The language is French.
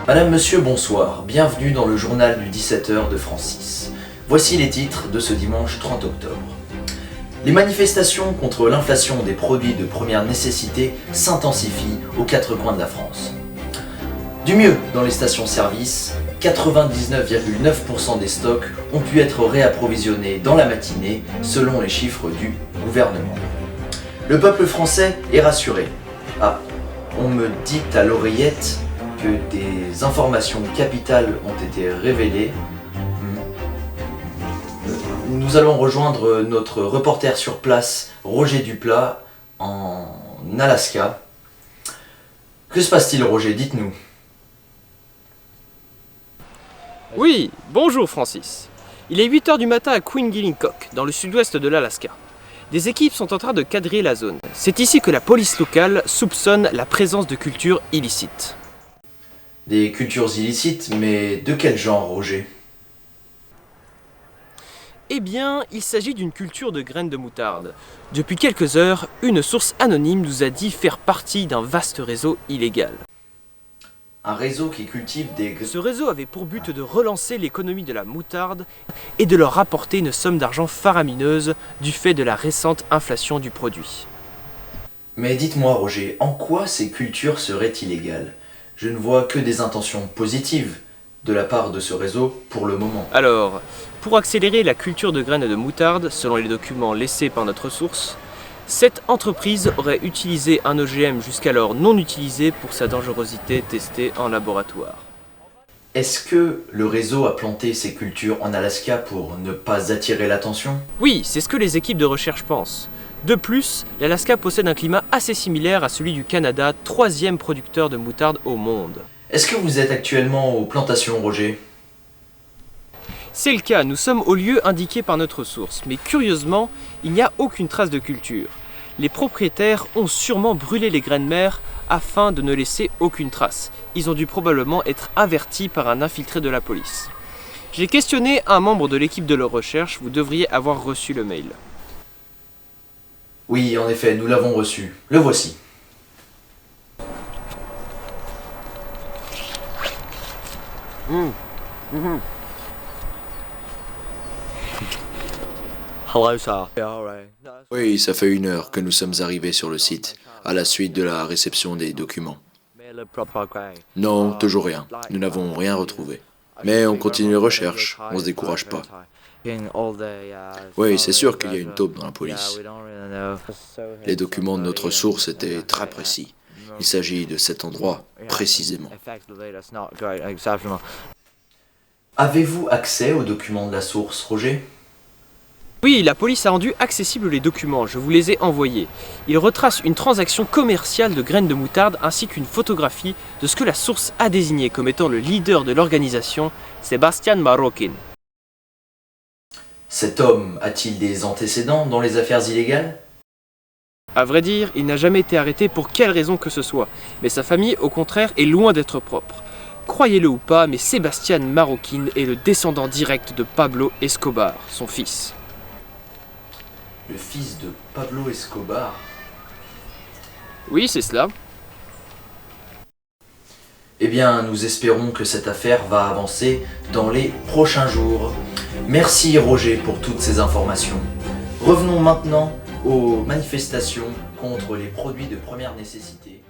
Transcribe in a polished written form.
Madame, Monsieur, bonsoir. Bienvenue dans le journal du 17h de Francis. Voici les titres de ce dimanche 30 octobre. Les manifestations contre l'inflation des produits de première nécessité s'intensifient aux quatre coins de la France. Du mieux dans les stations-service, 99,9% des stocks ont pu être réapprovisionnés dans la matinée selon les chiffres du gouvernement. Le peuple français est rassuré. Ah, on me dit à l'oreillette que des informations capitales ont été révélées. Nous allons rejoindre notre reporter sur place, Roger Duplat, en Alaska. Que se passe-t-il, Roger? Dites-nous. Oui, bonjour Francis. Il est 8h du matin à Quingillincock, dans le sud-ouest de l'Alaska. Des équipes sont en train de quadriller la zone. C'est ici que la police locale soupçonne la présence de cultures illicites. Des cultures illicites, mais de quel genre, Roger? Eh bien, il s'agit d'une culture de graines de moutarde. Depuis quelques heures, une source anonyme nous a dit faire partie d'un vaste réseau illégal. Un réseau qui cultive des... Ce réseau avait pour but de relancer l'économie de la moutarde et de leur rapporter une somme d'argent faramineuse du fait de la récente inflation du produit. Mais dites-moi, Roger, en quoi ces cultures seraient illégales? Je ne vois que des intentions positives de la part de ce réseau pour le moment. Alors, pour accélérer la culture de graines de moutarde, selon les documents laissés par notre source, cette entreprise aurait utilisé un OGM jusqu'alors non utilisé pour sa dangerosité testée en laboratoire. Est-ce que le réseau a planté ces cultures en Alaska pour ne pas attirer l'attention? Oui, c'est ce que les équipes de recherche pensent. De plus, l'Alaska possède un climat assez similaire à celui du Canada, 3e producteur de moutarde au monde. Est-ce que vous êtes actuellement aux plantations, Roger? C'est le cas, nous sommes au lieu indiqué par notre source, mais curieusement, il n'y a aucune trace de culture. Les propriétaires ont sûrement brûlé les graines mères afin de ne laisser aucune trace. Ils ont dû probablement être avertis par un infiltré de la police. J'ai questionné un membre de l'équipe de leur recherche, vous devriez avoir reçu le mail. Oui, en effet, nous l'avons reçu. Le voici. Oui, ça fait 1 heure que nous sommes arrivés sur le site, à la suite de la réception des documents. Non, toujours rien. Nous n'avons rien retrouvé. Mais on continue les recherches, on ne se décourage pas. Oui, c'est sûr qu'il y a une taupe dans la police. Les documents de notre source étaient très précis. Il s'agit de cet endroit, précisément. Avez-vous accès aux documents de la source, Roger? Oui, la police a rendu accessibles les documents, je vous les ai envoyés. Ils retracent une transaction commerciale de graines de moutarde ainsi qu'une photographie de ce que la source a désigné comme étant le leader de l'organisation, Sebastian Marroquin. Cet homme a-t-il des antécédents dans les affaires illégales? À vrai dire, il n'a jamais été arrêté pour quelle raison que ce soit, mais sa famille, au contraire, est loin d'être propre. Croyez-le ou pas, mais Sebastian Marroquin est le descendant direct de Pablo Escobar, son fils. Le fils de Pablo Escobar? Oui, c'est cela. Eh bien, nous espérons que cette affaire va avancer dans les prochains jours. Merci Roger pour toutes ces informations. Revenons maintenant aux manifestations contre les produits de première nécessité.